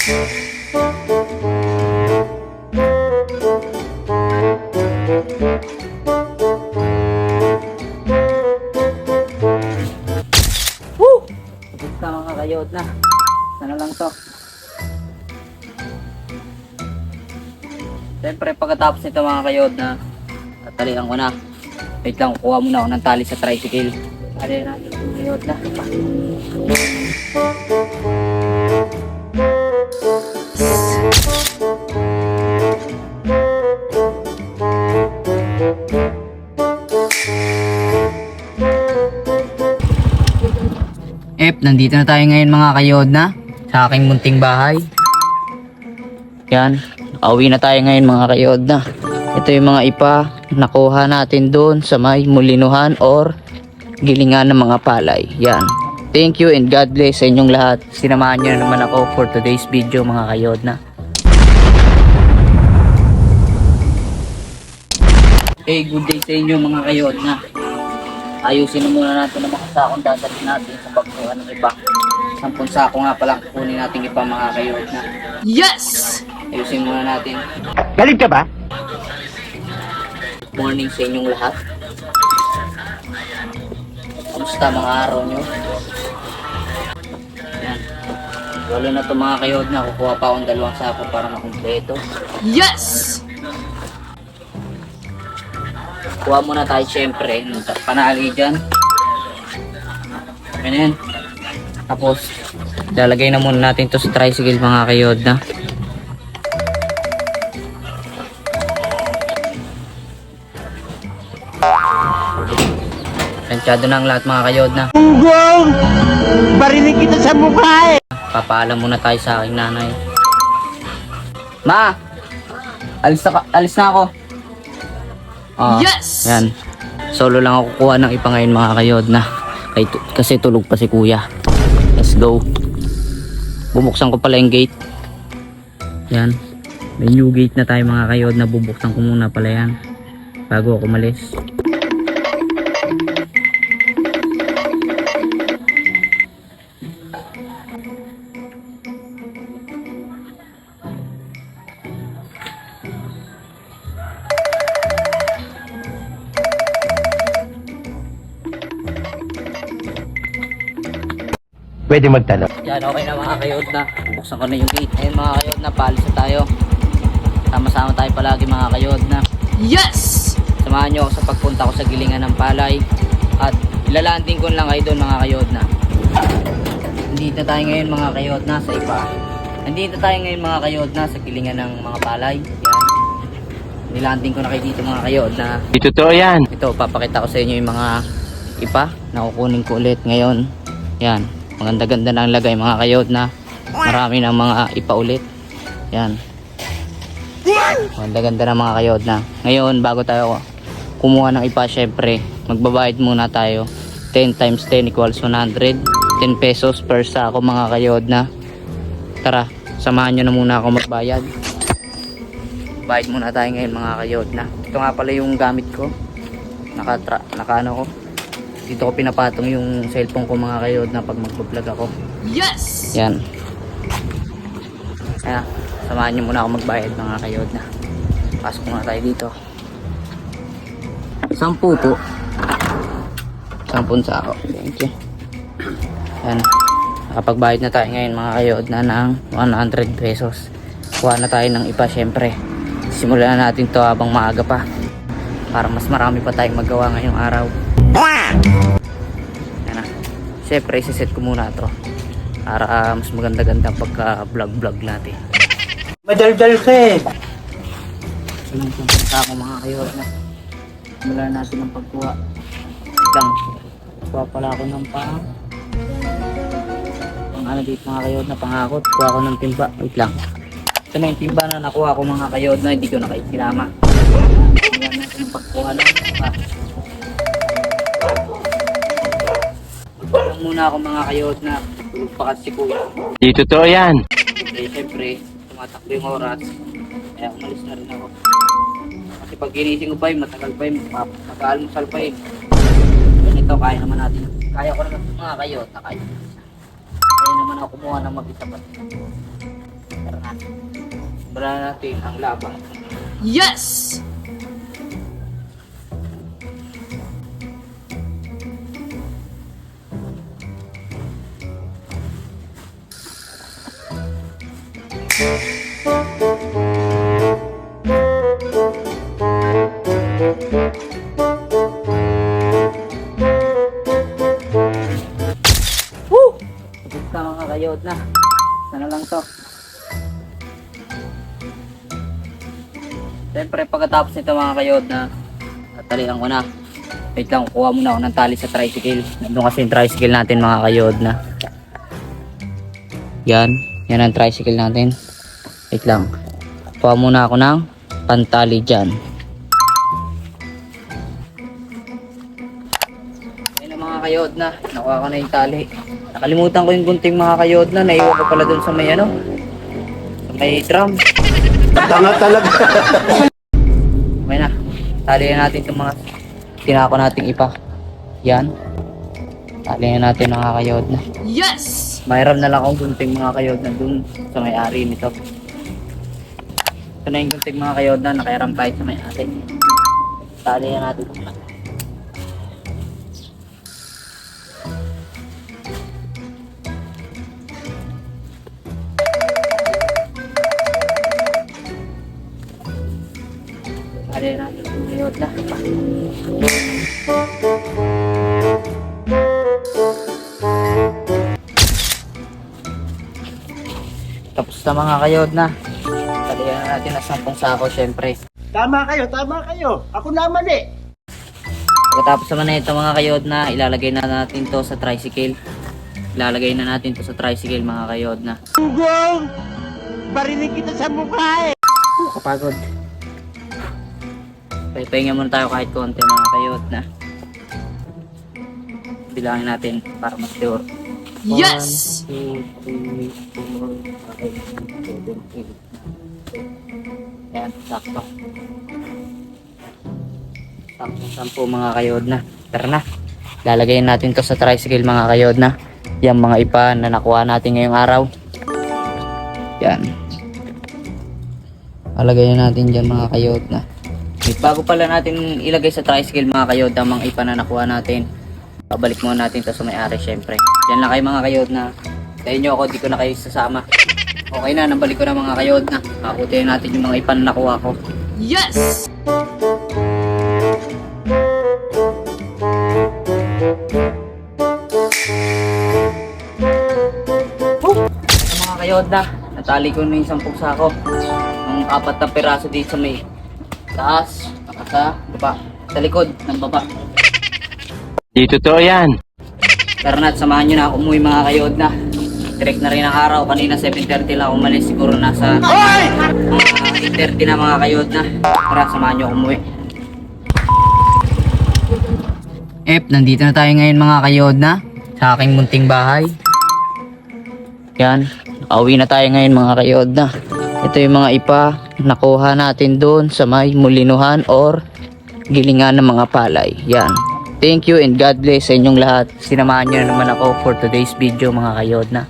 Woo! Tapos na mga kayod na. Sana lang to. Siyempre pagkatapos nito mga kayod na tatalian ko na. Wait lang, kuha muna ako ng tali sa tricycle. Tali natin mga kayod na. Nandito na tayo ngayon mga kayod na sa aking munting bahay. Yan, auwi na tayo ngayon mga kayod na. Ito yung mga ipa nakuha natin doon sa may mulinuhan or gilingan ng mga palay. Yan, thank you and God bless sa inyong lahat. Sinamahan nyo na naman ako for today's video mga kayod na. Hey, good day sa inyo mga kayod na. Ayusin na muna natin ang mga sakong dadalhin natin sa pagkuha ng iba. 10 sako nga palang kukunin natin iba mga kayod na. Yes! Ayusin muna natin. Galit ka ba? Good morning sa inyong lahat. Kamusta mga araw nyo? Yan. Walo na ito mga kayod na. Kukuha pa akong 2 sako para makumpleto. Yes! Kuha muna tayo syempre ng panali dyan. Ganyan. Tapos lalagay na muna natin to sa tricycle mga kayod na. Planchado na ang lahat mga kayod na. Gunggong! Barinig kita sa mukha eh! Papaalam muna tayo sa aking nanay. Ma! Alis na ako. Yes! Yan. Solo lang ako kukuha ng ipa ngayon mga kayod na. Kasi tulog pa si kuya. Let's go. Bubuksan ko pala yung gate. Yan. May new gate na tayo mga kayod na bubuksan ko muna pala yan. Bago ako umalis. Pwede magtanong. Yan, okay na mga kayod na. Buksan ko na yung gate. Ayun mga kayod na, paalis na tayo. Sama-sama tayo palagi mga kayod na. Yes! Samahan nyo ako sa pagpunta ko sa gilingan ng palay. At ilalanding ko lang kayo doon mga kayod na. Nandito tayo ngayon mga kayod na sa ipa. Nandito tayo ngayon mga kayod na sa gilingan ng mga palay. Yan. Nilanding ko na kayo dito mga kayod na. Totoo yan. Ito, papakita ko sa inyo yung mga ipa na kukunin ko ulit ngayon. Yan. Maganda-ganda na ang lagay mga kayod na. Marami ng mga ipa ulit. Yan. Maganda-ganda na mga kayod na. Ngayon bago tayo kumuha ng ipa, syempre magbabayad muna tayo. 10 times 10 equals 100. 10 pesos per sako mga kayod na. Tara, samahan nyo na muna ako magbayad. Bayad muna tayo ngayon mga kayod na. Ito nga pala yung gamit ko. Naka-ano ko. Dito ko pinapatong yung cellphone ko mga kayod na pag mag-vlog ako. Yes! Yan. Kaya, samahan nyo muna ako magbayad mga kayod na. Pasok muna tayo dito. 10 po. 10 sako. Thank you. Yan. Nakapagbayad na tayo ngayon mga kayod na ng 100 pesos. Kuha na tayo ng ipa syempre. Simulan na natin to habang maaga pa. Para mas marami pa tayong magawa ngayong araw. Yan na. Siyempre isiset ko muna ito para mas maganda-ganda pagka vlog natin. Madaldal ka eh. Sunod yung punta ako mga kayod na. Simulan natin ang pagkuha. Lang. Kuha pala ako ng pang ano dito mga kayod na pangakot. Kuha ko ng timba. Wait lang. Ito na yung timba na nakuha ko mga kayod na hindi ko na kayo sinama. Simulan natin ang pagkuha ng timba. Lang muna ako mga kayod na tulog pa kasi kuya. Di totoo yan. Eh syempre, tumatakbo yung oras. Kaya umalis na rin ako. Kasi pag ginising ko pa yun, matagal pa yun. Mag-aalmusal pa yun. Ganito, kaya naman natin. Kaya ko naman mga kayod na kaya. Kaya naman ako kumuha ng mag-isa pa. Simulan natin ang laban. Yes! Woo! Tapos na mga kayod na. Sana lang to. Siyempre pagkatapos nito mga kayod na tatalian ko na. Wait lang, kuha muna ako ng tali sa tricycle. Nandun kasi yung tricycle natin mga kayod na. Yan. Yan ang tricycle natin. Wait lang. Kuha muna ako ng pantali dyan. Yan ang mga kayod na. Nakuha ko na yung tali. Nakalimutan ko yung gunting mga kayod na. Naiwan ko pala dun sa may ano. Sa may drum. Tanga talaga. Okay na. Talihan natin itong mga tinako nating ipa. Yan. Talihan natin mga kayod na. Yes! Mayroon na lang akong gunting mga kayod na dun sa may-ari nito. Ito na yung gunting mga kayod na nakairam tayo sa may-ari. Talihan natin. Talihan natin mga kayod na. Tapos na mga kayod na. Talihan na natin na 10 sako syempre. Tama kayo. Ako naman eh. Pagkatapos naman na ito mga kayod na, ilalagay na natin to sa tricycle. Ilalagay na natin to sa tricycle mga kayod na. Ugong! Barinig kita sa mukha eh. Kapagod. Pahinga muna tayo kahit konti mga kayod na. Bilangin natin para mas sure. Yes! 1, 2, 3, 4, 5, 6, 7, 8. Ayan, sakto. Sakto 10 mga kayod na. Tara na. Lalagayin natin to sa tricycle mga kayod na. Yung mga ipa na nakuha natin ngayong araw. Yan. Lalagayin natin dyan mga kayod na. Bago pala natin ilagay sa tricycle mga kayod ang mga ipa na nakuha natin. Babalik muna natin to sa may-ari syempre. Yan lang kayo mga kayod na. Sa inyo ako, di ko na kayo sasama. Okay na, nabalik ko na mga kayod na. Kakutihin natin yung mga ipa na nakuha ko. Yes! Mga kayod na, natali ko na yung 10 sako. Ang 4 na piraso dito sa may taas, sa baba, sa likod ng baba. Di totoo yan. Tara na, samahan nyo na ako umuwi mga kayod na. Direct na rin ang araw, kanina 7:30 lang ako umalis, siguro nasa 8:30 na mga kayod na. Tara, samahan nyo ako umuwi. Nandito na tayo ngayon mga kayod na sa aking munting bahay. Yan, nakauwi na tayo ngayon mga kayod na. Ito yung mga ipa nakuha natin doon sa may mulinuhan or gilingan ng mga palay. Yan. Thank you and God bless sa inyong lahat. Sinamahan nyo na naman ako for today's video mga kayod na.